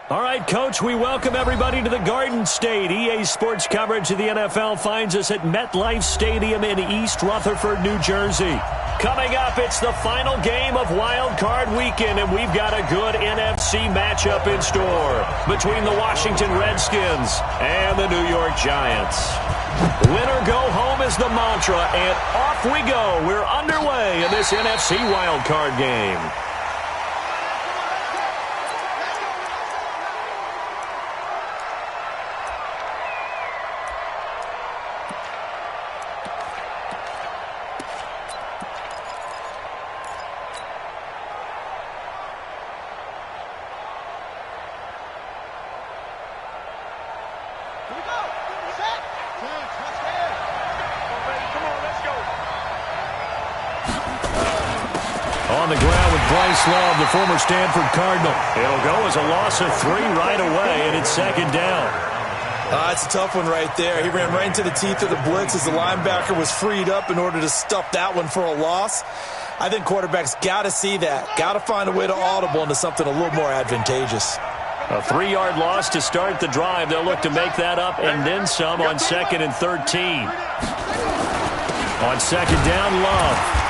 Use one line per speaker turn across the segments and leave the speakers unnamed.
All right, Coach, we welcome everybody to the Garden State. EA Sports coverage of the NFL finds us at MetLife Stadium in East Rutherford, New Jersey. Coming up, it's the final game of Wild Card Weekend, and we've got a good NFC matchup in store between the Washington Redskins and the New York Giants. Win or go home is the mantra, and off we go. We're underway in this NFC Wild Card game. On the ground with Bryce Love, the former Stanford Cardinal. It'll go as a loss of 3 right away, and it's second down.
It's a tough one right there. He ran right into the teeth of the blitz as the linebacker was freed up in order to stuff that one for a loss. I think quarterbacks got to see that. Got to find a way to audible into something a little more advantageous.
A 3-yard loss to start the drive. They'll look to make that up and then some on 2nd and 13. On second down, Love.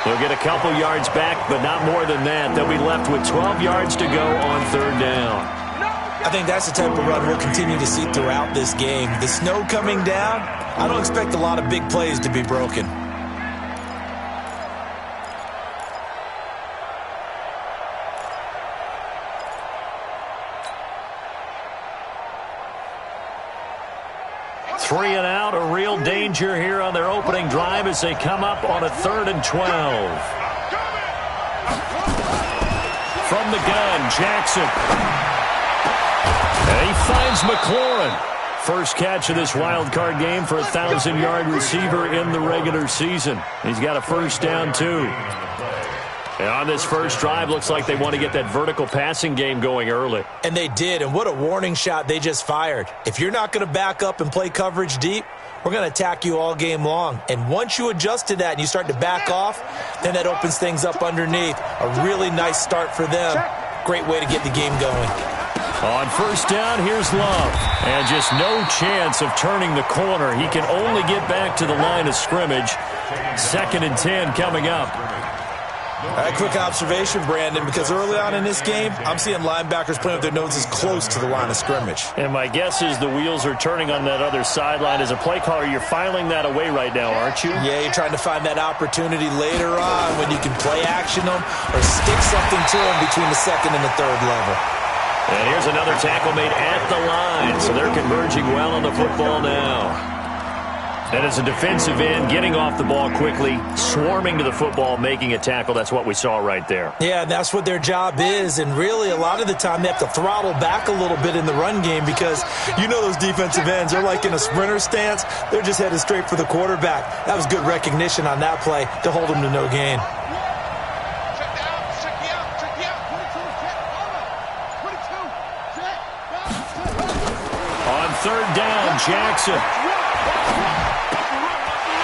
They'll get a couple yards back, but not more than that. They'll be left with 12 yards to go on 3rd down.
I think that's the type of run we'll continue to see throughout this game. The snow coming down, I don't expect a lot of big plays to be broken.
Three and out, a real danger here on their opening drive as they come up on a 3rd and 12. From the gun, Jackson. And he finds McLaurin. First catch of this wild card game for a 1,000-yard receiver in the regular season. He's got a first down, too. And on this first drive, looks like they want to get that vertical passing game going early.
And they did, and what a warning shot they just fired. If you're not going to back up and play coverage deep, we're going to attack you all game long. And once you adjust to that and you start to back off, then that opens things up underneath. A really nice start for them. Great way to get the game going.
On first down, here's Love. And just no chance of turning the corner. He can only get back to the line of scrimmage. 2nd and 10 coming up.
All right, quick observation, Brandon, because early on in this game, I'm seeing linebackers playing with their noses close to the line of scrimmage.
And my guess is the wheels are turning on that other sideline. As a play caller, you're filing that away right now, aren't you?
Yeah, you're trying to find that opportunity later on when you can play action them or stick something to them between the 2nd and the 3rd level.
And here's another tackle made at the line, so they're converging well on the football now. And as a defensive end, getting off the ball quickly, swarming to the football, making a tackle, that's what we saw right there.
Yeah, that's what their job is, and really a lot of the time they have to throttle back a little bit in the run game because you know those defensive ends, they're like in a sprinter stance, they're just headed straight for the quarterback. That was good recognition on that play to hold them to no gain.
On 3rd down, Jackson.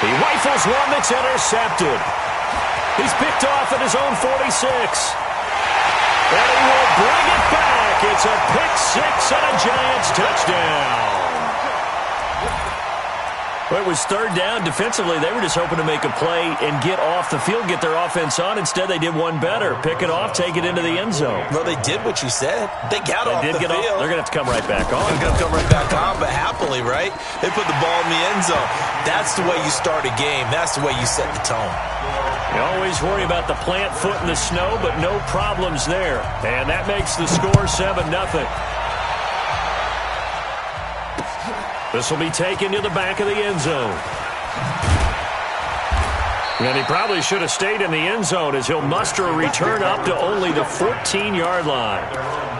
He rifles one that's intercepted. He's picked off at his own 46. And he will bring it back. It's a pick 6 and a Giants touchdown. Well, it was 3rd down. Defensively, they were just hoping to make a play and get off the field, get their offense on. Instead, they did one better. Pick it off, take it into the end zone.
Well, they did what you said. They got off the field.
They're going to have to come right back on.
They're going to come right back on, but happily, right? They put the ball in the end zone. That's the way you start a game. That's the way you set the tone.
You always worry about the plant foot in the snow, but no problems there. And that makes the score 7-0. This will be taken to the back of the end zone. And he probably should have stayed in the end zone as he'll muster a return up to only the 14-yard line.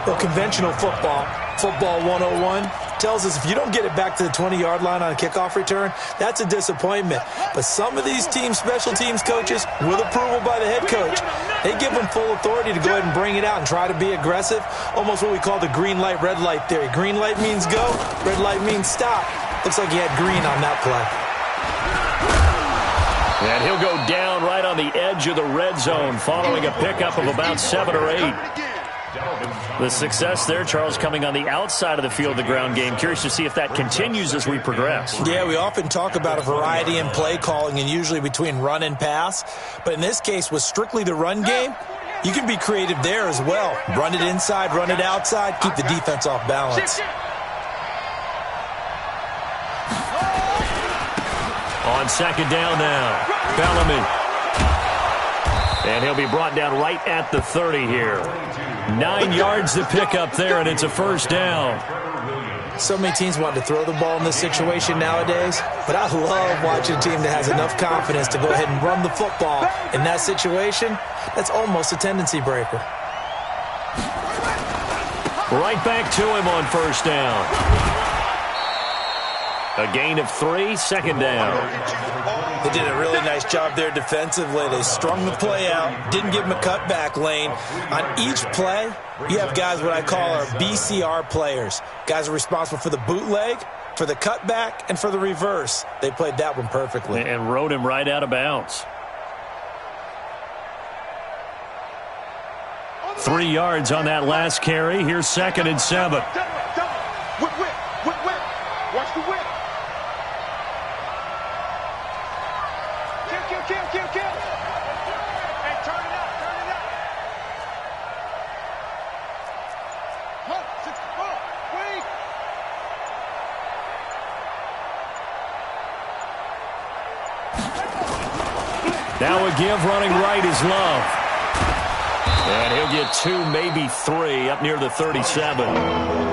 Well, conventional football 101, tells us if you don't get it back to the 20-yard line on a kickoff return, that's a disappointment. But some of these team special teams coaches, with approval by the head coach, they give them full authority to go ahead and bring it out and try to be aggressive, almost what we call the green light, red light theory. Green light means go, red light means stop. Looks like he had green on that play.
And he'll go down right on the edge of the red zone following a pickup of about 7 or 8. The success there, Charles, coming on the outside of the field of the ground game. Curious to see if that continues as we progress.
Yeah, we often talk about a variety in play calling and usually between run and pass. But in this case, with strictly the run game, you can be creative there as well. Run it inside, run it outside, keep the defense off balance.
On second down now, Bellamy. And he'll be brought down right at the 30 here. 9 yards to pick up there, and it's a first down.
So many teams want to throw the ball in this situation nowadays, but I love watching a team that has enough confidence to go ahead and run the football. In that situation, that's almost a tendency breaker.
Right back to him on first down. A gain of 3, second down.
They did a really nice job there defensively. They strung the play out, didn't give him a cutback lane. On each play, you have guys what I call our BCR players. Guys are responsible for the bootleg, for the cutback, and for the reverse. They played that one perfectly.
And rode him right out of bounds. 3 yards on that last carry. Here's second and 7.
Watch the whip. Kill. Hey, turn it up. Wait.
Now a give running right is Love. And he'll get 2, maybe 3 up near the 37.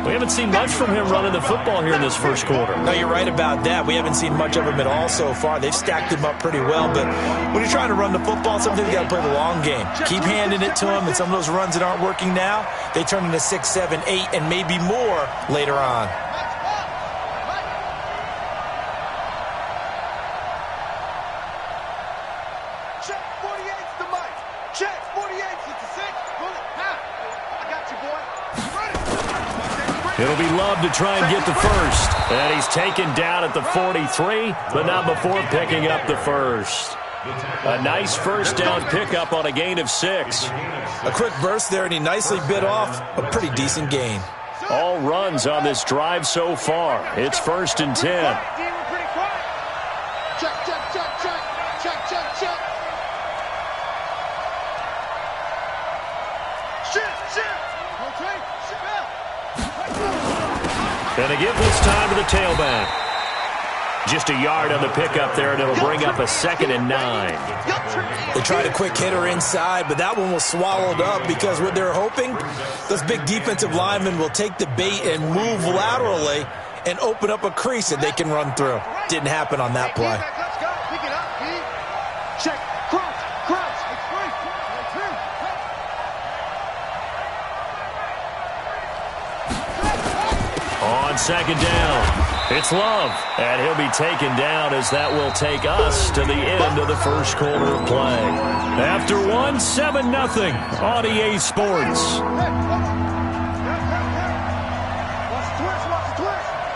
We haven't seen much from him running the football here in this first quarter.
No, you're right about that. We haven't seen much of him at all so far. They've stacked him up pretty well, but when you're trying to run the football, sometimes you got to play the long game. Keep handing it to him, and some of those runs that aren't working now, they turn into 6, 7, 8, and maybe more later on.
Check 48's the mic. Check 48's the 6. Bullet. I got you, boy.
It'll be Love to try and get the first. And he's taken down at the 43, but not before picking up the first. A nice first down pickup on a gain of 6.
A quick burst there, and he nicely bit off a pretty decent gain.
All runs on this drive so far. It's first and 10. And they give this time to the tailback. Just a yard on the pickup there, and it'll bring up a second and 9.
They tried a quick hitter inside, but that one was swallowed up because what they're hoping, those big defensive linemen will take the bait and move laterally and open up a crease that they can run through. Didn't happen on that play.
Check. Cross.
On second down, it's Love, and he'll be taken down as that will take us to the end of the first quarter of play. After 1, 7-0 on EA Sports.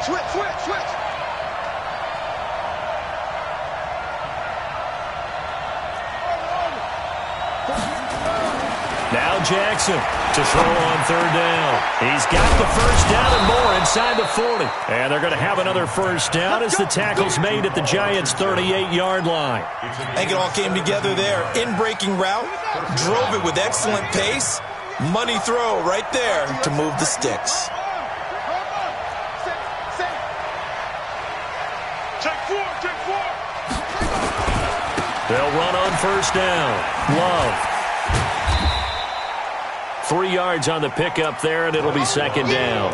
Switch.
Now Jackson to throw on third down. He's got the first down and more inside the 40. And they're going to have another first down as the tackle's made at the Giants' 38-yard line.
I think it all came together there. In-breaking route, drove it with excellent pace. Money throw right there to move the sticks.
Check 4.
They'll run on first down. Love. 3 yards on the pickup there, and it'll be second down.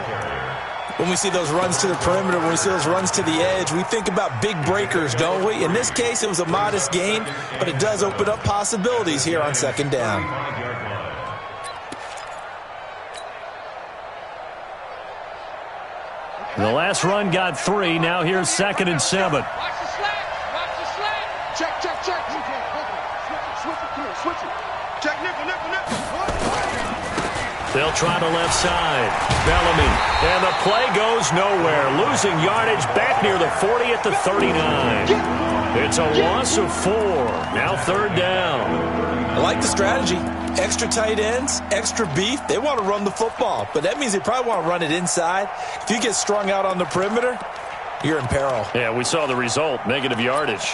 When we see those runs to the perimeter, when we see those runs to the edge, we think about big breakers, don't we? In this case, it was a modest gain, but it does open up possibilities here on second down.
The last run got 3. Now here's second and 7.
Watch the slant. Check. Switch it. Check nickel.
They'll try the left side. Bellamy. And the play goes goes nowhere, losing yardage back near the 40 at the 39. It's a loss of 4. Now 3rd down.
I like the strategy. Extra tight ends, extra beef. They want to run the football, but that means they probably want to run it inside. If you get strung out on the perimeter, you're in peril.
Yeah, we saw the result, negative yardage.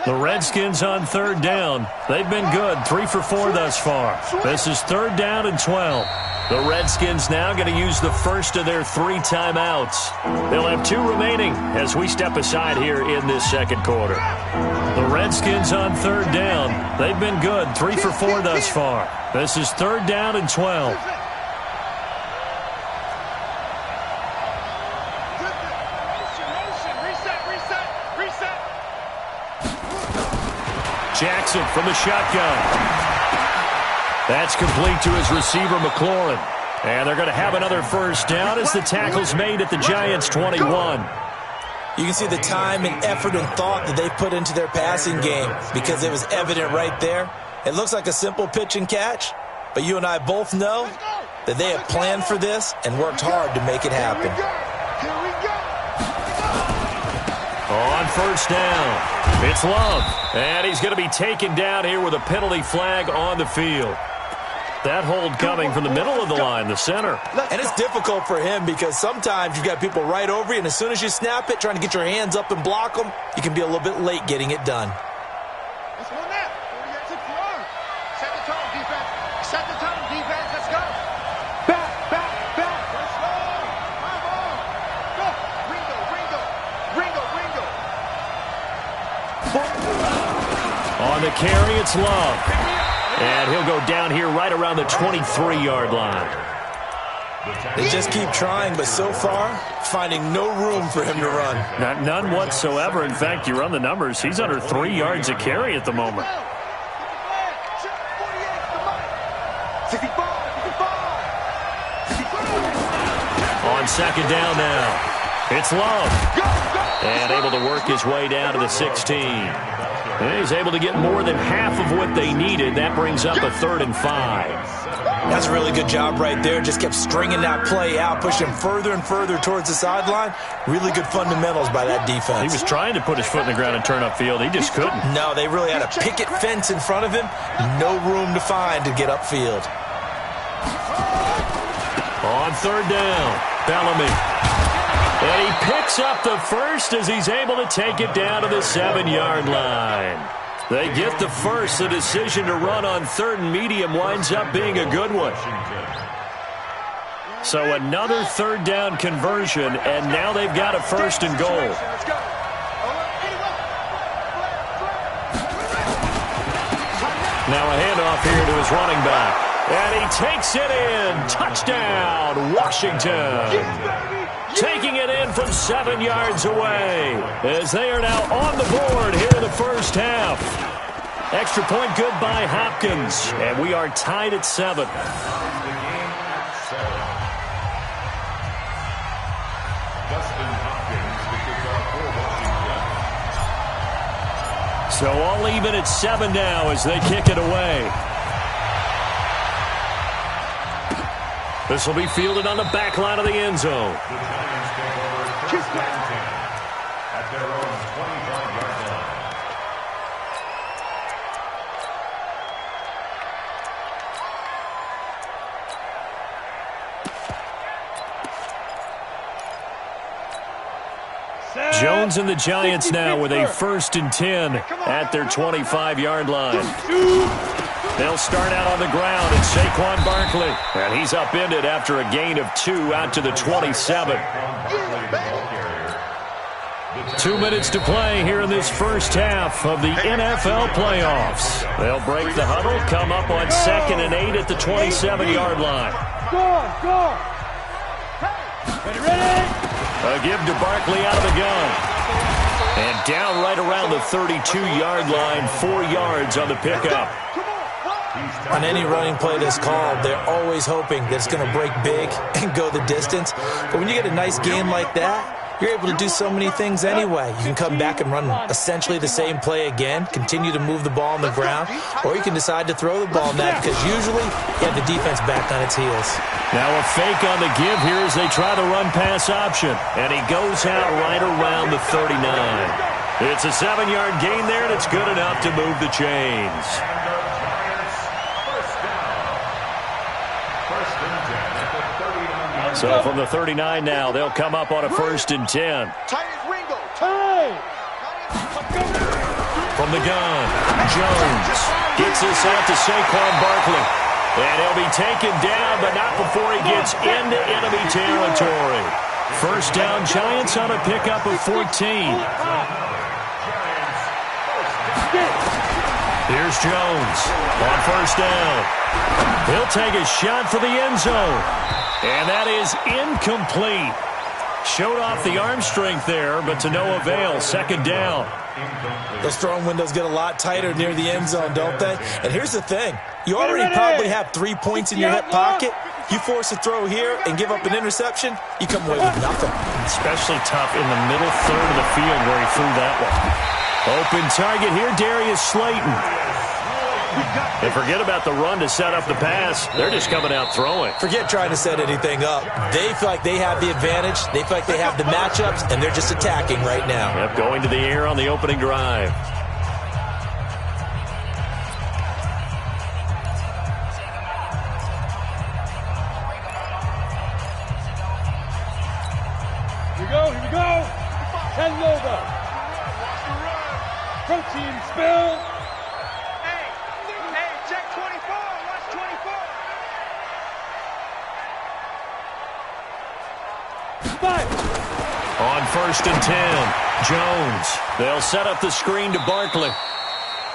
The Redskins on 3rd down. They've been good, 3 for 4 thus far. This is 3rd down and 12. The Redskins now going to use the first of their 3 timeouts. They'll have 2 remaining as we step aside here in this 2nd quarter. The Redskins on 3rd down. They've been good, 3 for 4 thus far. This is 3rd down and 12. Jackson from the shotgun. That's complete to his receiver, McLaurin. And they're going to have another first down as the tackle's made at the Giants' 21.
You can see the time and effort and thought that they put into their passing game because it was evident right there. It looks like a simple pitch and catch, but you and I both know that they have planned for this and worked hard to make it happen.
On first down, it's Love. And he's going to be taken down here with a penalty flag on the field. That hold coming from the middle of the line, the center.
And it's difficult for him because sometimes you've got people right over you, and as soon as you snap it, trying to get your hands up and block them, you can be a little bit late getting it done.
Let's go now. Set the tone, defense. Set the tone, defense. Let's go. Back, back, back. Let's go. Come on. Go. Ringo, Ringo. Ringo, Ringo.
On the carry, it's Love. And he'll go down here right around the 23-yard line.
They just keep trying, but so far, finding no room for him to run.
None whatsoever. In fact, you run the numbers. He's under 3 yards a carry at the moment.
65.
On 2nd down now, it's Love. And able to work his way down to the 16. And he's able to get more than half of what they needed. That brings up a 3rd and 5.
That's a really good job right there. Just kept stringing that play out, pushing him further and further towards the sideline. Really good fundamentals by that defense.
He was trying to put his foot in the ground and turn upfield. He just couldn't.
No, they really had a picket fence in front of him. No room to find to get upfield.
On 3rd down, Bellamy. And he picks up the first as he's able to take it down to the 7-yard line. They get the first. The decision to run on 3rd and medium winds up being a good one. So another 3rd down conversion, and now they've got a 1st and goal. Now a handoff here to his running back. And he takes it in. Touchdown, Washington. Taking it in from 7 yards away as they are now on the board here in the first half. Extra point good by Hopkins, and we are tied at 7. So all even at 7 now as they kick it away. This will be fielded on the back line of the end zone.
At their own 25-yard line.
Jones and the Giants now with a 1st and 10 at their 25-yard line. They'll start out on the ground, and Saquon Barkley. And he's upended after a gain of 2 out to the 27. 2 minutes to play here in this first half of the NFL playoffs. They'll break the huddle, come up on 2nd and 8 at the 27-yard line.
Go. Ready.
A give to Barkley out of the gun. And down right around the 32-yard line, 4 yards on the pickup.
On any running play that's called, they're always hoping that it's going to break big and go the distance. But when you get a nice game like that, you're able to do so many things anyway. You can come back and run essentially the same play again, continue to move the ball on the ground, or you can decide to throw the ball now because usually you have the defense back on its heels.
Now a fake on the give here as they try the run-pass option. And he goes out right around the 39. It's a 7-yard gain there, and it's good enough to move the chains. So from the 39 now, they'll come up on a 1st and 10. From the gun, Jones gets this out to Saquon Barkley. And he'll be taken down, but not before he gets into enemy territory. First down, Giants on a pickup of 14. Here's Jones on 1st down. He'll take a shot for the end zone. And that is incomplete. Showed off the arm strength there, but to no avail. 2nd down.
Those throwing windows get a lot tighter near the end zone, don't they? And here's the thing. You already probably have 3 points in your hip pocket. You force a throw here and give up an interception, you come away with nothing.
Especially tough in the middle third of the field where he threw that one. Open target here, Darius Slayton. And forget about the run to set up the pass. They're just coming out throwing.
Forget trying to set anything up. They feel like they have the advantage. They feel like they have the matchups, and they're just attacking right now.
Yep, going to the air on the opening drive.
Here we go. 10 logo. Protein spill.
Check 24. Watch 24.
On 1st and 10, Jones. They'll set up the screen to Barkley.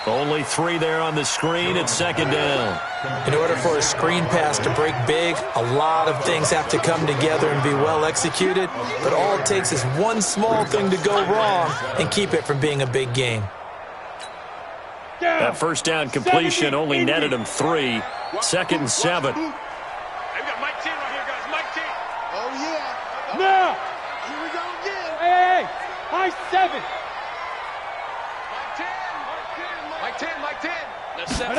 Only 3 there on the screen. It's 2nd down.
In order for a screen pass to break big, a lot of things have to come together and be well executed. But all it takes is one small thing to go wrong and keep it from being a big game.
That 1st down completion only netted him 3. 2nd and 7.
Hey, we got Mike 10 right here, guys. Mike 10. Oh, yeah.
Now.
Here we go again.
Hey. High 7.
Mike 10. Mike 10. That's 7.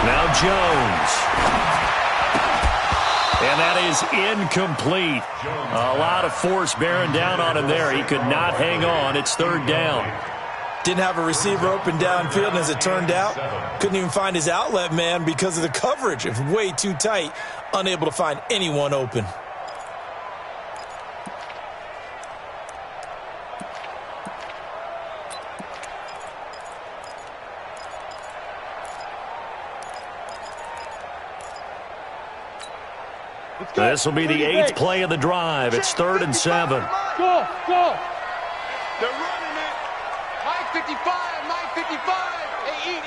Now Jones. And that is incomplete. A lot of force bearing down on him there. He could not hang on. It's 3rd down.
Didn't have a receiver open downfield, and as it turned out, couldn't even find his outlet man because of the coverage. It was way too tight, unable to find anyone open.
This will be the 8th play of the drive. It's 3rd and 7.
Go.
They're running it. Mike 55. Mike 55. Hey, eat.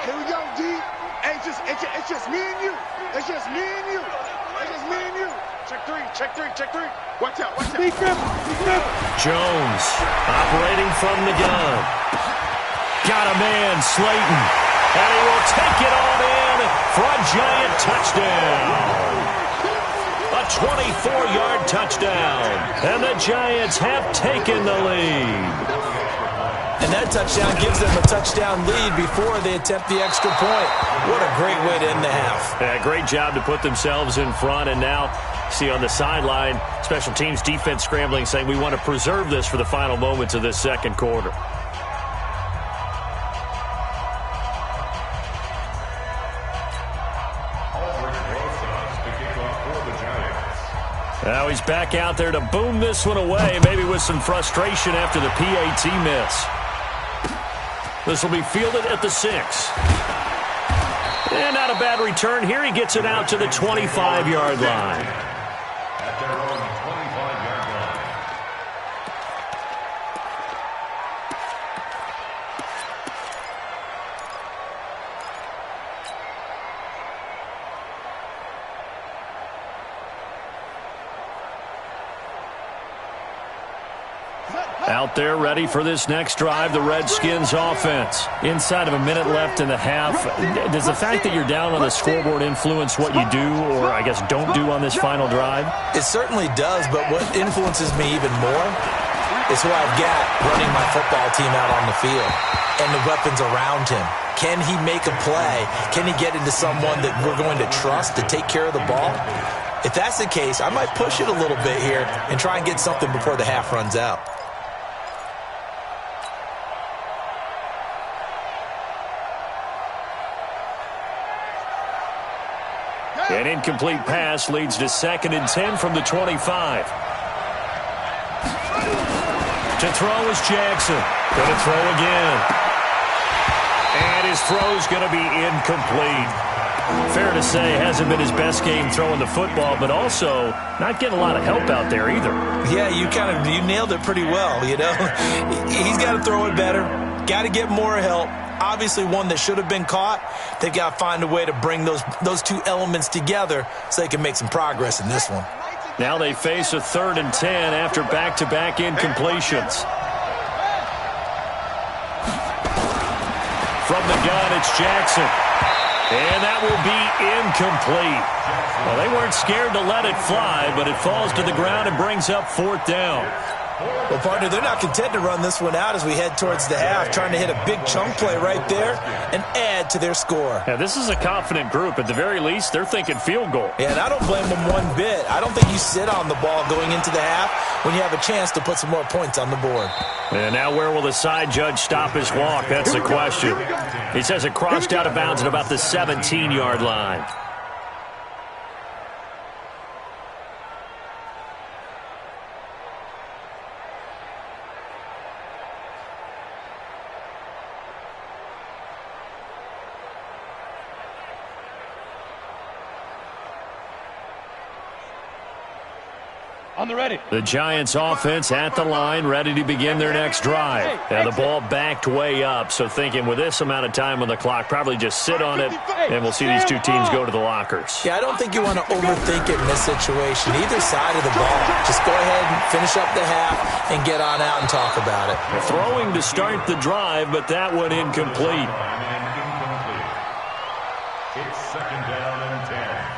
Here we go, D. Hey, it's just me and you. It's just me and you. It's just me and you. Check 3. Watch out.
Be grip.
Jones operating from the gun. Got a man, Slayton. And he will take it on in for a giant touchdown. A 24-yard touchdown. And the Giants have taken the lead.
And that touchdown gives them a touchdown lead before they attempt the extra point. What a great way to end the half.
Yeah, great job to put themselves in front. And now, see on the sideline, special teams defense scrambling, saying we want to preserve this for the final moments of this 2nd quarter. Now he's back out there to boom this one away, maybe with some frustration after the PAT miss. This will be fielded at the 6. And not a bad return here. He gets it out to the 25-yard line.
At their own 25-yard line.
Out there ready for this next drive, the Redskins offense. Inside of a minute left in the half, does the fact that you're down on the scoreboard influence what you do, or I guess don't do on this final drive?
It certainly does, but what influences me even more is who I've got running my football team out on the field and the weapons around him. Can he make a play? Can he get into someone that we're going to trust to take care of the ball? If that's the case, I might push it a little bit here and try and get something before the half runs out.
An incomplete pass leads to 2nd and 10 from the 25. To throw is Jackson. Going to throw again. And his throw's going to be incomplete. Fair to say, hasn't been his best game throwing the football, but also not getting a lot of help out there either.
Yeah, you nailed it pretty well, you know. He's got to throw it better. Got to get more help. Obviously one that should have been caught. They've got to find a way to bring those two elements together so they can make some progress in this one.
Now they face a 3rd and 10 after back-to-back incompletions. From the gun, it's Jackson. And that will be incomplete. Well, they weren't scared to let it fly, but it falls to the ground and brings up 4th down.
Well, partner, they're not content to run this one out as we head towards the half, trying to hit a big chunk play right there and add to their score.
Yeah, this is a confident group. At the very least, they're thinking field goal.
Yeah, and I don't blame them one bit. I don't think you sit on the ball going into the half when you have a chance to put some more points on the board.
And now where will the side judge stop his walk? That's the question. He says it crossed out of bounds at about the 17-yard line.
On the ready.
The Giants offense at the line, ready to begin their next drive. Now the ball backed way up, so thinking with this amount of time on the clock, probably just sit on it, and we'll see these two teams go to the lockers.
Yeah, I don't think you want to overthink it in this situation. Either side of the ball, just go ahead and finish up the half and get on out and talk about it.
Throwing to start the drive, but that one incomplete.
It's 2nd down and 10.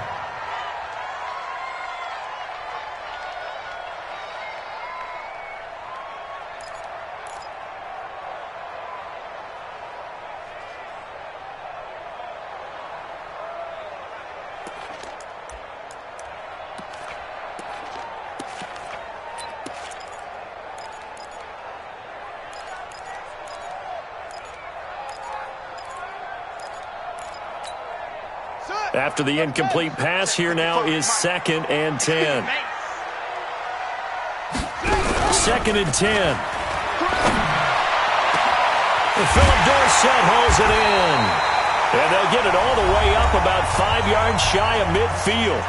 After the incomplete pass, here now is 2nd and 10. 2nd and 10. And Philip Dorsett hauls it in. And they'll get it all the way up about 5 yards shy of midfield.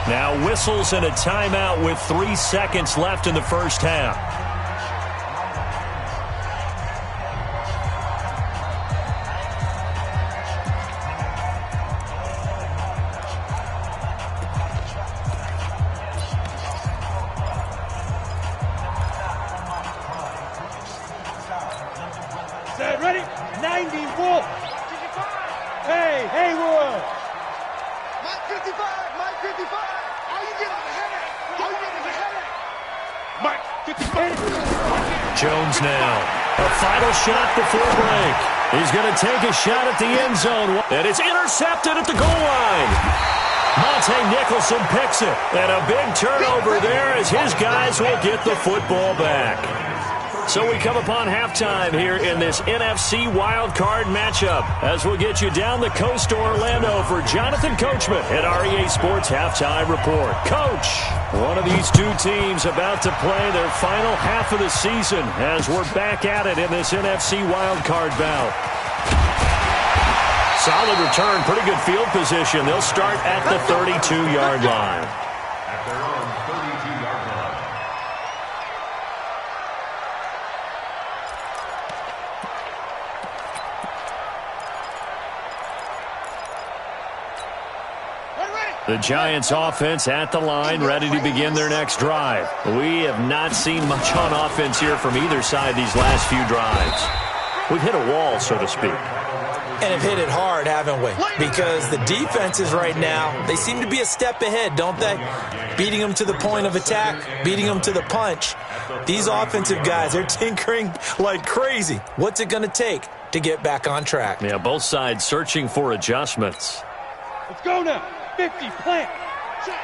Now whistles and a timeout with 3 seconds left in the first half.
Ready? 90 Wolf. Hey, Haywood.
Mike 55, Mike 55. All you get is a headache. All you get is a headache.
Mike 55.
Jones now. A final shot before break. He's going to take a shot at the end zone. And it's intercepted at the goal line. Monte Nicholson picks it. And a big turnover there as his guys will get the football back. So we come upon halftime here in this NFC wildcard matchup as we'll get you down the coast to Orlando for Jonathan Coachman at REA Sports Halftime Report. Coach, one of these two teams about to play their final half of the season as we're back at it in this NFC wildcard bout. Solid return, pretty good field position. They'll start at the 32-yard line.
At their own 32-yard line.
The Giants offense at the line, ready to begin their next drive. We have not seen much on offense here from either side these last few drives. We've hit a wall, so to speak.
And have hit it hard, haven't we? Because the defenses right now, they seem to be a step ahead, don't they? Beating them to the point of attack, beating them to the punch. These offensive guys, they're tinkering like crazy. What's it going to take to get back on track?
Yeah, both sides searching for adjustments.
Let's go now. 50, plant.
Check.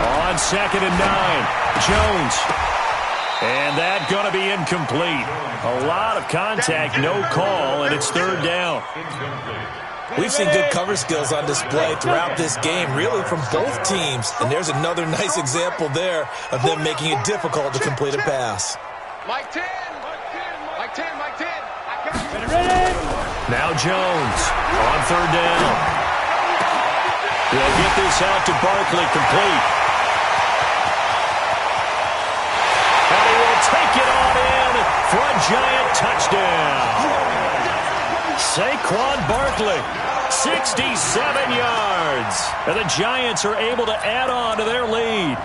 On 2nd and 9, Jones. And that going to be incomplete. A lot of contact, no call, and it's 3rd down.
We've seen good cover skills on display throughout this game, really from both teams. And there's another nice example there of them making it difficult to complete a pass.
Mike 10.
Ready?
Now Jones on 3rd down. They'll get this out to Barkley, complete. And he will take it on in for a Giant touchdown. Saquon Barkley, 67 yards. And the Giants are able to add on to their lead.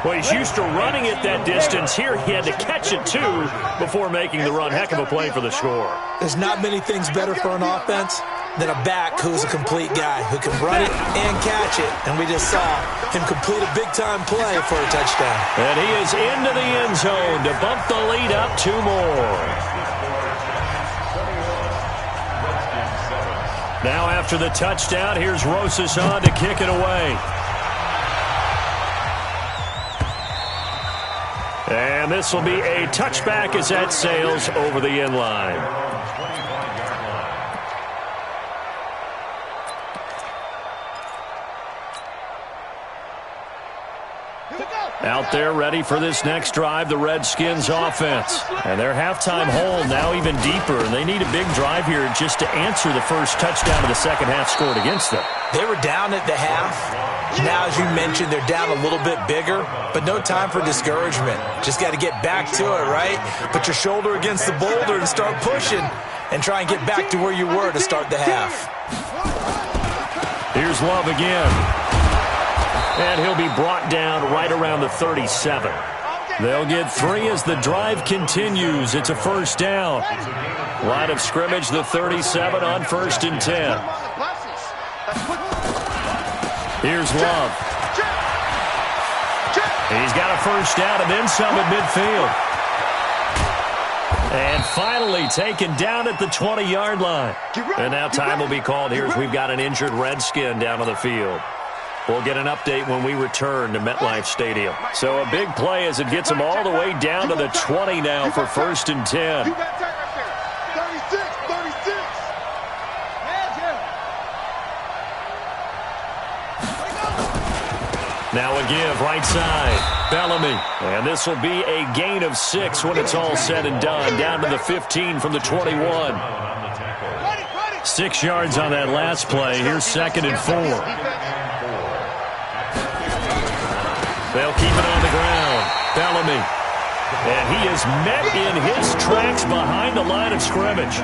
Well, he's used to running it that distance. Here he had to catch it, too, before making the run. Heck of a play for the score.
There's not many things better for an offense than a back who's a complete guy, who can run it and catch it. And we just saw him complete a big-time play for a touchdown.
And he is into the end zone to bump the lead up 2 more. Now after the touchdown, here's Rosas on to kick it away. And this will be a touchback as that sails over the end line. Out there ready for this next drive, the Redskins offense. And their halftime hole now even deeper, and they need a big drive here just to answer the first touchdown of the second half scored against them.
They were down at the half. Now, as you mentioned, they're down a little bit bigger, but no time for discouragement. Just got to get back to it, right? Put your shoulder against the boulder and start pushing and try and get back to where you were to start the half.
Here's Love again. And he'll be brought down right around the 37. They'll get 3 as the drive continues. It's a first down. Line of scrimmage, the 37 on 1st and 10. Here's Love. He's got a first down and then some at midfield. And finally taken down at the 20-yard line. And now time will be called here as we've got an injured Redskin down on the field. We'll get an update when we return to MetLife Stadium. So a big play as it gets them all the way down to the 20 now for 1st and 10. Now a give, right side, Bellamy. And this will be a gain of 6 when it's all said and done. Down to the 15 from the 21. 6 yards on that last play. Here's 2nd and 4. They'll keep it on the ground. Bellamy. And he is met in his tracks behind the line of scrimmage.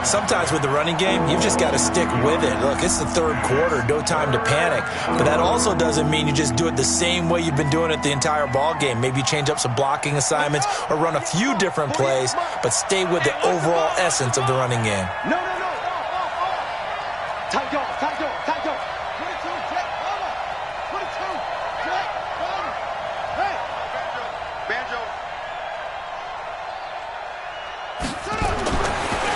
Sometimes with the running game, you've just got to stick with it. Look, it's the 3rd quarter, no time to panic. But that also doesn't mean you just do it the same way you've been doing it the entire ball game. Maybe change up some blocking assignments or run a few different plays, but stay with the overall essence of the running game.
No. Tight go. 22, check, over. 22, check, over. Hey.
Banjo.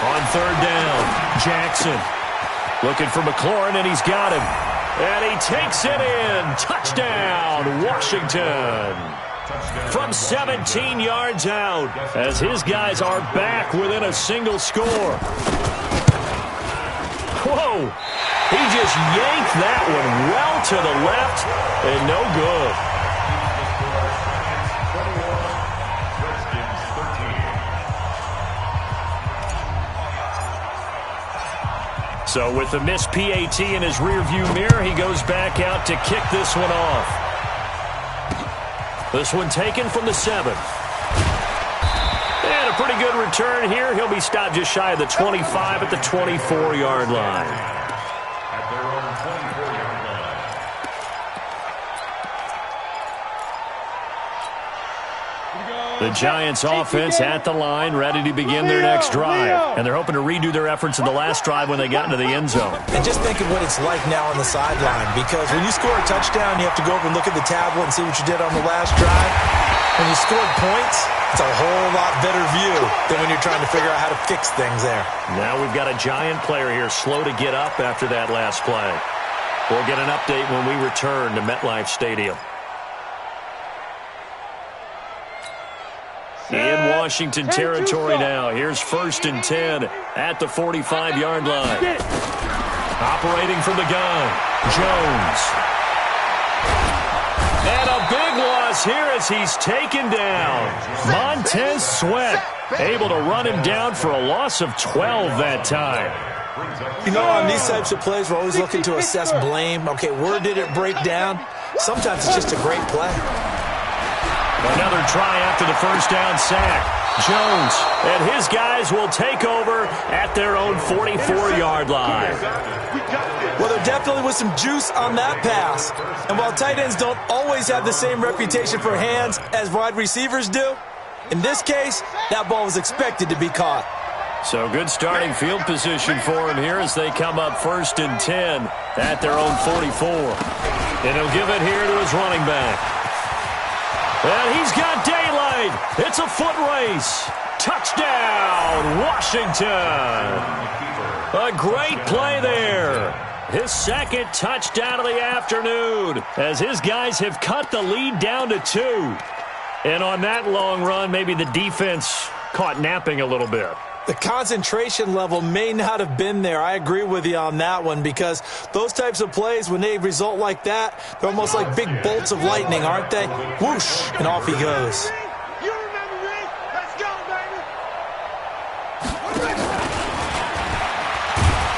On 3rd down, Jackson looking for McLaurin, and he's got him. And he takes it in. Touchdown, Washington. From 17 yards out, as his guys are back within a single score. Whoa! He just yanked that one well to the left, and no good. So with the missed PAT in his rearview mirror, he goes back out to kick this one off. This one taken from the 7. And a pretty good return here. He'll be stopped just shy of the 25 at the 24-yard line.
At their own 24-yard line.
The Giants offense at the line, ready to begin their next drive. And they're hoping to redo their efforts in the last drive when they got into the end zone.
And just think of what it's like now on the sideline, because when you score a touchdown, you have to go over and look at the tablet and see what you did on the last drive. When you scored points, it's a whole lot better view than when you're trying to figure out how to fix things there.
Now we've got a Giant player here slow to get up after that last play. We'll get an update when we return to MetLife Stadium. In Washington territory now. Here's 1st and 10 at the 45-yard line. Operating from the gun, Jones. And a big loss here as he's taken down. Montez Sweat able to run him down for a loss of 12 that time.
You know, on these types of plays, we're always looking to assess blame. Okay, where did it break down? Sometimes it's just a great play.
Another try after the first down sack. Jones and his guys will take over at their own 44-yard line.
Well, there definitely was some juice on that pass. And while tight ends don't always have the same reputation for hands as wide receivers do, in this case, that ball was expected to be caught.
So good starting field position for him here as they come up 1st and 10 at their own 44. And he'll give it here to his running back. And he's got daylight. It's a foot race. Touchdown, Washington. A great play there. His second touchdown of the afternoon as his guys have cut the lead down to 2. And on that long run, maybe the defense caught napping a little bit.
The concentration level may not have been there. I agree with you on that one, because those types of plays, when they result like that, they're almost like big bolts of lightning, aren't they? Whoosh, and off he goes.
You remember me? Let's go, baby.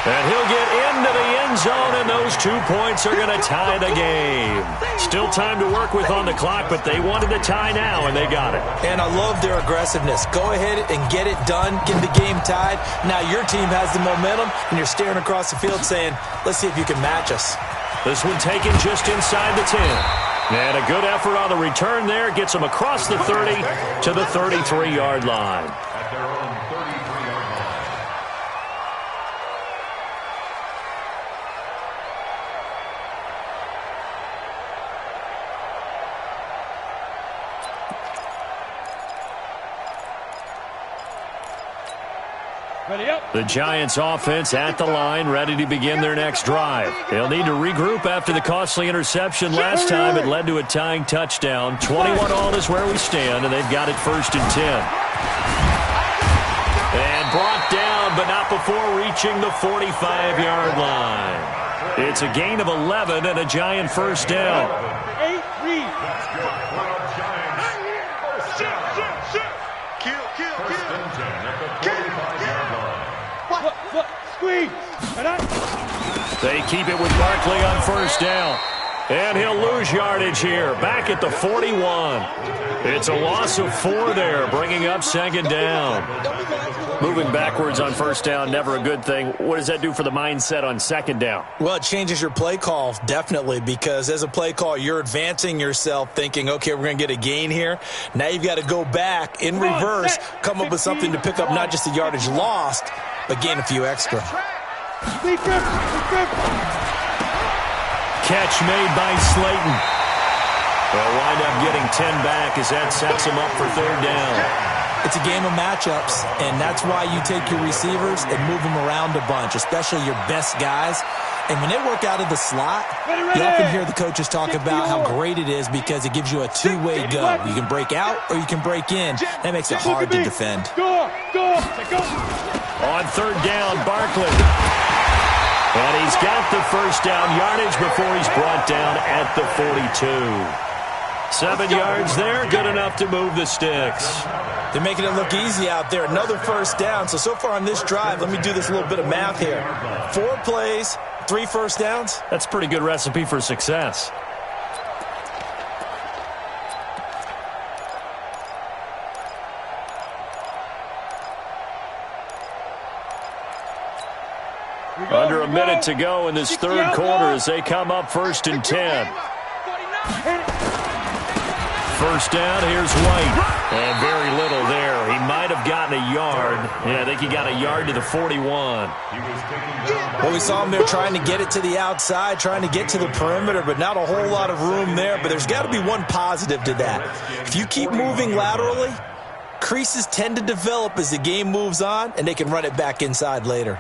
And he'll get into the end zone, and those 2 points are going to tie the game. Still time to work with on the clock, but they wanted the tie now, and they got it.
And I love their aggressiveness. Go ahead and get it done, get the game tied. Now your team has the momentum, and you're staring across the field saying, let's see if you can match us.
This one taken just inside the 10. And a good effort on the return there gets them across the 30 to the 33-yard line.
At their own 33-yard line.
Ready up.
The Giants offense at the line, ready to begin their next drive. They'll need to regroup after the costly interception last time. It led to a tying touchdown. 21-all is where we stand, and they've got it 1st and 10. And brought down, but not before reaching the 45-yard line. It's a gain of 11 and a Giant first down.
8 read. Squeeze.
They keep it with Barkley on first down. And he'll lose yardage here, back at the 41. It's a loss of 4 there, bringing up 2nd down. Moving backwards on first down, never a good thing. What does that do for the mindset on 2nd down?
Well, it changes your play call, definitely, because as a play call, you're advancing yourself thinking, okay, we're going to get a gain here. Now you've got to go back in reverse, come up with something to pick up not just the yardage lost, but gain a few extra.
Catch made by Slayton. They'll wind up getting 10 back as that sets him up for 3rd down.
It's a game of matchups, and that's why you take your receivers and move them around a bunch, especially your best guys. And when they work out of the slot, you often hear the coaches talk about how great it is because it gives you a two-way go. You can break out or you can break in. That makes it hard to defend.
On 3rd down, Barkley. And he's got the first down yardage before he's brought down at the 42. 7 yards there, good enough to move the sticks.
They're making it look easy out there. Another first down. So far on this drive, let me do this little bit of math here. 4 plays, 3 first downs.
That's a pretty good recipe for success. Under a minute to go in this third quarter as they come up 1st and 10. First down, here's White. And very little there. He might have gotten a yard. Yeah, I think he got a yard to the 41.
Well, we saw him there trying to get it to the outside, trying to get to the perimeter, but not a whole lot of room there. But there's got to be one positive to that. If you keep moving laterally, creases tend to develop as the game moves on, and they can run it back inside later.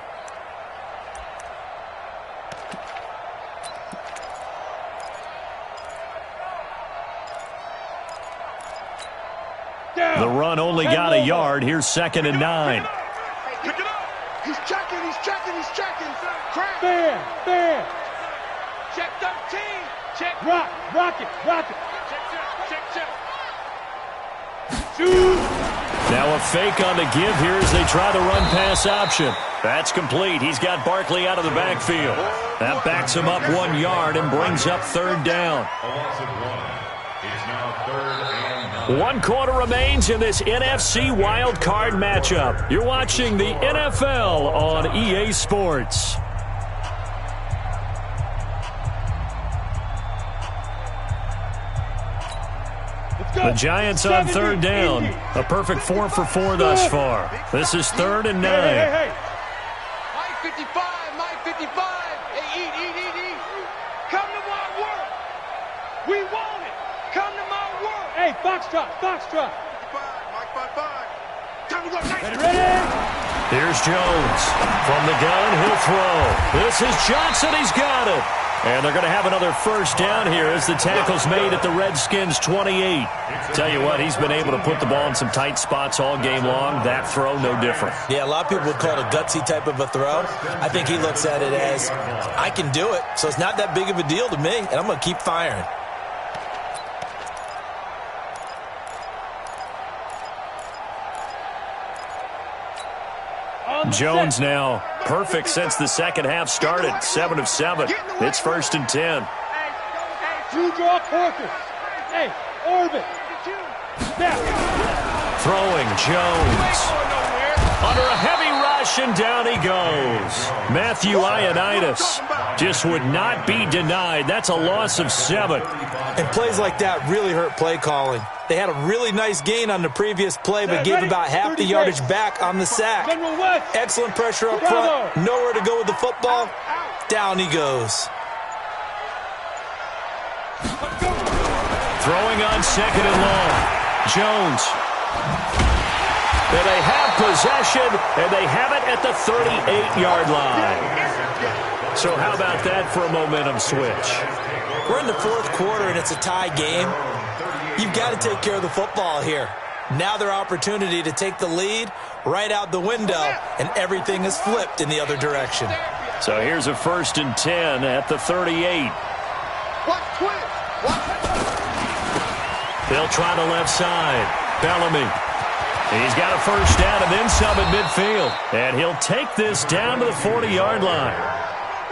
The run only got a yard. Here's 2nd and 9.
Pick it up. He's checking. Crack.
Fair.
Check 13. Check.
Rock it.
Check.
Shoot.
Now a fake on the give here as they try the run-pass option. That's complete. He's got Barkley out of the backfield. That backs him up 1 yard and brings up 3rd down.
It's now 3rd and 9.
1 quarter remains in this NFC Wild Card matchup. You're watching the NFL on EA Sports. The Giants on 3rd down. A perfect 4 for 4 thus far. This is 3rd and 9.
Mike 55. Hey, eat. Come to my work. We want it. Come to my work.
Hey, Foxtrot.
55. Mike 55. Time to go.
Ready?
Here's Jones. From the gun, he'll throw. This is Johnson. He's got it. And they're going to have another first down here as the tackle's made at the Redskins' 28. Tell you what, he's been able to put the ball in some tight spots all game long. That throw, no different.
Yeah, a lot of people would call it a gutsy type of a throw. I think he looks at it as, I can do it, so it's not that big of a deal to me, and I'm going to keep firing.
Jones now perfect since the second half started. 7 of 7. It's 1st and 10.
Drew draw Corker. Hey, orbit. Snap.
Throwing Jones. Under a heavy rush, and down he goes. Matthew Ioannidis just would not be denied. That's a loss of 7.
And plays like that really hurt play calling. They had a really nice gain on the previous play, but gave about half the yardage back on the sack. Excellent pressure up front. Nowhere to go with the football. Down he goes.
Throwing on 2nd and long. Jones. And they have possession, and they have it at the 38-yard line. So how about that for a momentum switch?
We're in the 4th quarter, and it's a tie game. You've got to take care of the football here. Now their opportunity to take the lead right out the window, and everything is flipped in the other direction.
So here's a 1st and 10 at the 38. They'll try the left side. Bellamy. He's got a first down and then some at midfield. And he'll take this down to the 40-yard line.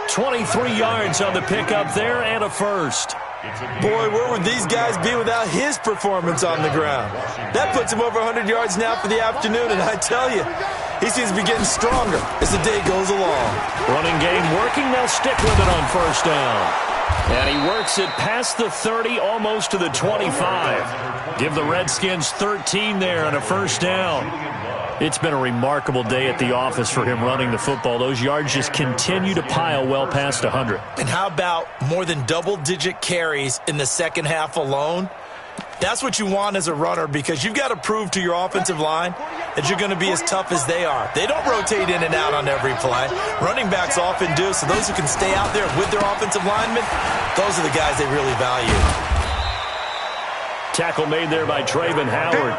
23 yards on the pickup there and a first.
Boy, where would these guys be without his performance on the ground? That puts him over 100 yards now for the afternoon, and I tell you, he seems to be getting stronger as the day goes along.
Running game working. They'll stick with it on first down. And he works it past the 30, almost to the 25. Give the Redskins 13 there and a first down. It's been a remarkable day at the office for him running the football. Those yards just continue to pile well past 100.
And how about more than double-digit carries in the second half alone? That's what you want as a runner, because you've got to prove to your offensive line that you're going to be as tough as they are. They don't rotate in and out on every play. Running backs often do, so those who can stay out there with their offensive linemen, those are the guys they really value.
Tackle made there by Trayvon Howard.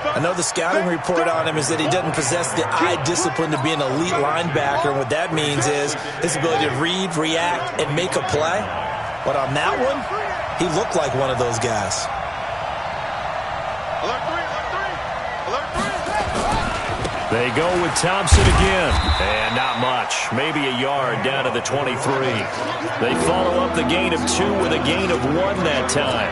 I know the scouting report on him is that he doesn't possess the eye discipline to be an elite linebacker. And what that means is his ability to read, react, and make a play. But on that one, he looked like one of those guys.
They go with Thompson again. And not much. Maybe a yard down to the 23. They follow up the gain of 2 with a gain of 1 that time.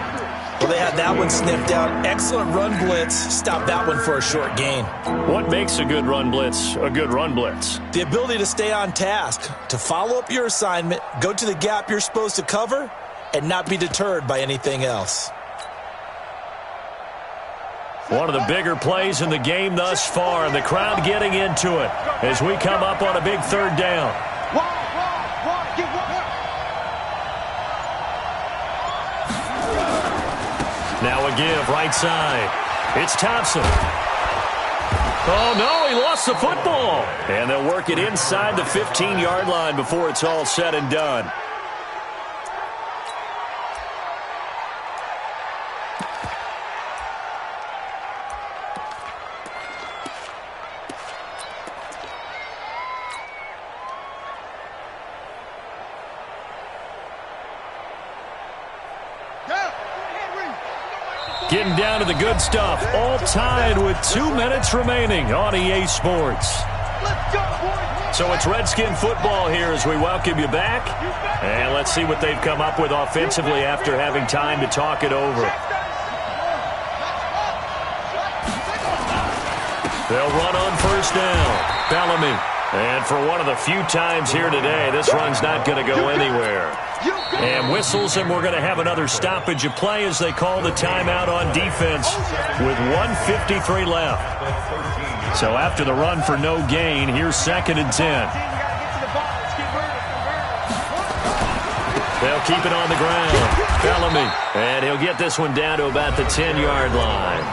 Well, they had that one sniffed out. Excellent run blitz. Stop that one for a short gain.
What makes a good run blitz a good run blitz?
The ability to stay on task, to follow up your assignment, go to the gap you're supposed to cover, and not be deterred by anything else.
One of the bigger plays in the game thus far, and the crowd getting into it as we come up on a big third down. Now a give right side. It's Thompson. Oh, no, he lost the football. And they'll work it inside the 15-yard line before it's all said and done. Getting down to the good stuff, all tied with 2 minutes remaining on EA Sports. So it's Redskin football here as we welcome you back. And let's see what they've come up with offensively after having time to talk it over. They'll run on first down. Bellamy. And for one of the few times here today, this run's not going to go anywhere. And whistles, and we're going to have another stoppage of play as they call the timeout on defense with 1:53 left. So after the run for no gain, here's 2nd and 10. They'll keep it on the ground. Bellamy, and he'll get this one down to about the 10-yard line.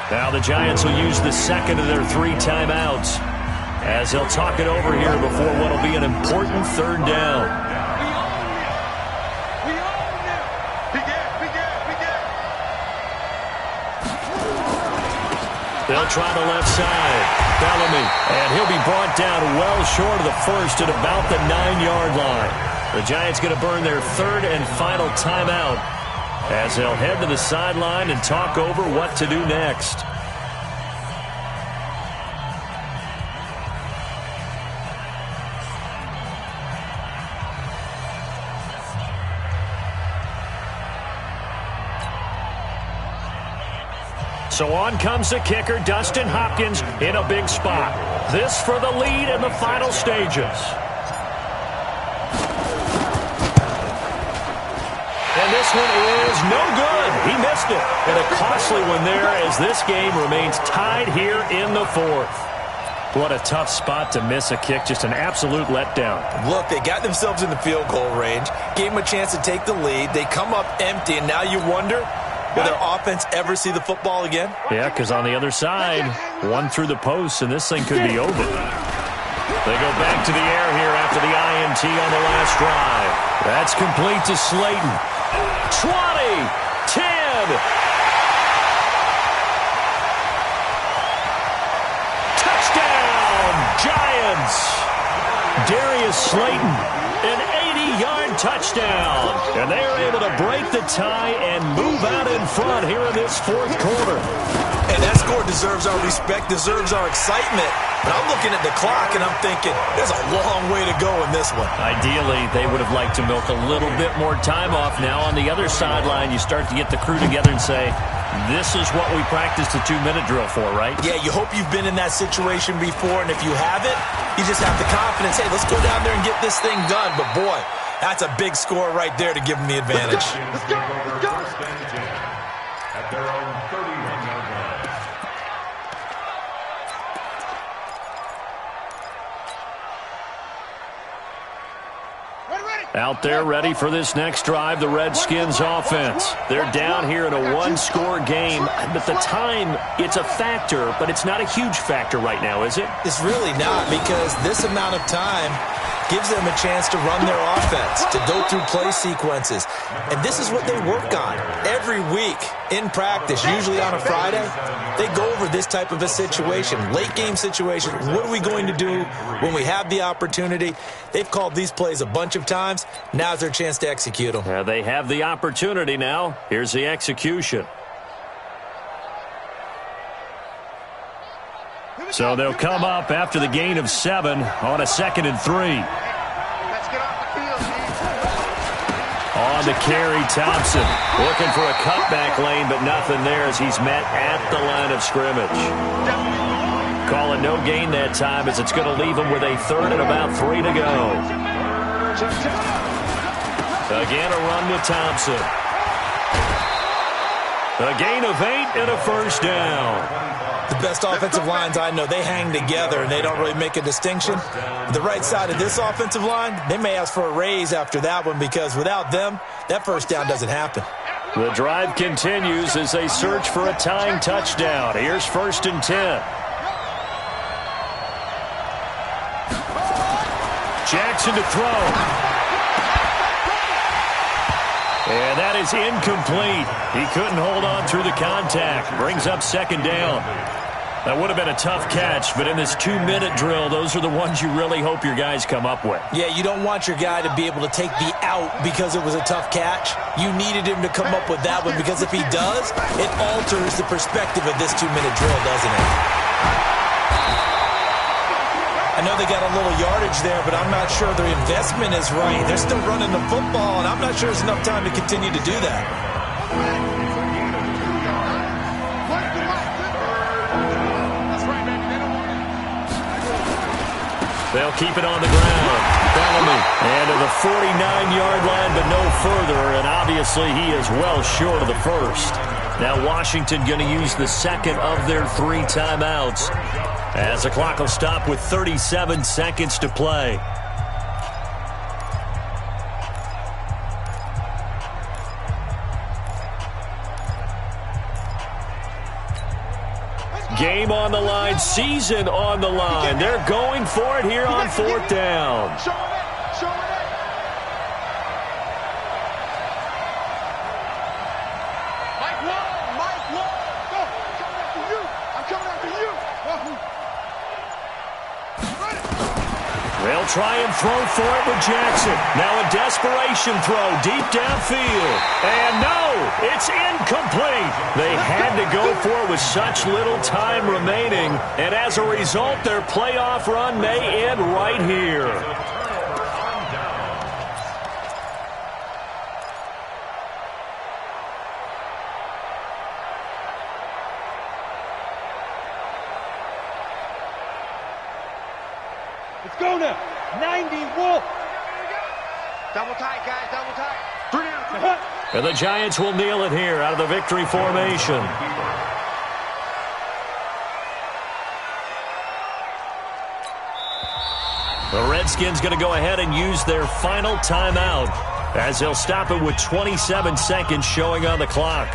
Now the Giants will use the second of their 3 timeouts as they'll talk it over here before what will be an important third down. They'll try the left side. Bellamy, and he'll be brought down well short of the first at about the 9-yard line. The Giants going to burn their 3rd and final timeout as they'll head to the sideline and talk over what to do next. So on comes the kicker, Dustin Hopkins, in a big spot. This for the lead in the final stages. And this one is no good. He missed it. And a costly one there as this game remains tied here in the 4th. What a tough spot to miss a kick. Just an absolute letdown.
Look, they got themselves in the field goal range, gave them a chance to take the lead. They come up empty, and now you wonder, will their offense ever see the football again?
Yeah, because on the other side, one through the post, and this thing could be over. They go back to the air here after the INT on the last drive. That's complete to Slayton. 20, 10. Touchdown, Giants. Darius Slayton, an 80-yard touchdown. And they are able to break the tie and move out in front here in this 4th quarter.
And that score deserves our respect, deserves our excitement. But I'm looking at the clock, and I'm thinking, there's a long way to go in this one.
Ideally, they would have liked to milk a little bit more time off. Now on the other sideline, you start to get the crew together and say, this is what we practiced the 2-minute drill for, right?
Yeah, you hope you've been in that situation before, and if you haven't, you just have the confidence, hey, let's go down there and get this thing done. But boy, that's a big score right there to give them the advantage.
Let's go. Let's go.
At their own 31-yard line.
Out there ready for this next drive, the Redskins offense. They're down here in a one-score game, but the time, it's a factor, but it's not a huge factor right now, is it?
It's really not, because this amount of time gives them a chance to run their offense, to go through play sequences. And this is what they work on every week in practice, usually on a Friday. They go over this type of a situation, late game situation. What are we going to do when we have the opportunity? They've called these plays a bunch of times. Now's their chance to execute them.
They have the opportunity now. Here's the execution. So they'll come up after the gain of 7 on a 2nd and 3.
Let's get off the field,
On the carry, Thompson looking for a cutback lane, but nothing there as he's met at the line of scrimmage. Calling no gain that time as it's going to leave him with a third and about 3 to go. Again, a run with Thompson. A gain of 8 and a first down.
The best offensive lines I know, they hang together and they don't really make a distinction. The right side of this offensive line, they may ask for a raise after that one because without them, that first down doesn't happen.
The drive continues as they search for a tying touchdown. Here's 1st and 10. Jackson to throw. And that is incomplete. He couldn't hold on through the contact. Brings up 2nd down. That would have been a tough catch, but in this 2-minute drill, those are the ones you really hope your guys come up with.
Yeah, you don't want your guy to be able to take the out because it was a tough catch. You needed him to come up with that one because if he does, it alters the perspective of this 2-minute drill, doesn't it? I know they got a little yardage there, but I'm not sure their investment is right. They're still running the football, and I'm not sure there's enough time to continue to do that.
They'll keep it on the ground. Bellamy. And to the 49-yard line, but no further. And obviously he is well short of the first. Now Washington going to use the second of their 3 timeouts as the clock will stop with 37 seconds to play. Game on the line, season on the line. They're going for it here on 4th down.
Show it. Mike Wall. Go. I'm coming after you.
They'll try and throw for it with Jackson. Now a desperation throw deep downfield. And no, it's incomplete. They had to go for it with such little time remaining. And as a result, their playoff run may end right here.
Let's go now. 90, Wolf.
Double tight, guys. Double tight. 3 down.
And the Giants will kneel it here out of the victory formation. The Redskins going to go ahead and use their final timeout as they'll stop it with 27 seconds showing on the clock.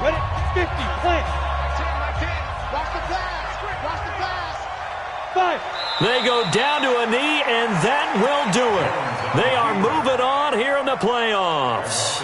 Ready? 50, plant.
10. Watch the pass.
5.
They go down to a knee, and that will do it. They are moving on here in the playoffs.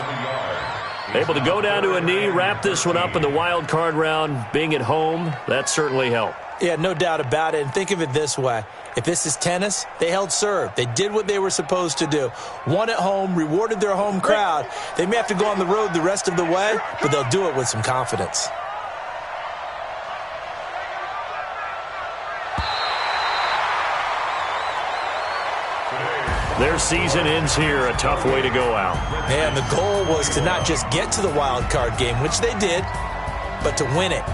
Able to go down to a knee, wrap this one up in the wild card round. Being at home, that certainly helped.
Yeah, no doubt about it. And think of it this way. If this is tennis, they held serve. They did what they were supposed to do. Won at home, rewarded their home crowd. They may have to go on the road the rest of the way, but they'll do it with some confidence.
Their season ends here. A tough way to go out.
And the goal was to not just get to the wild card game, which they did, but to win it.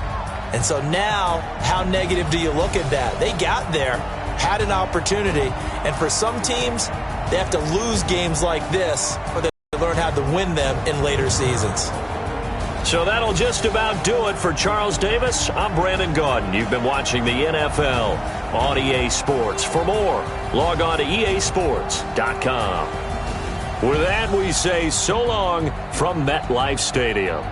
And so now, how negative do you look at that? They got there, had an opportunity, and for some teams, they have to lose games like this or they learn how to win them in later seasons.
So that'll just about do it for Charles Davis. I'm Brandon Gaudin. You've been watching the NFL on EA Sports. For more, log on to easports.com. With that, we say so long from MetLife Stadium.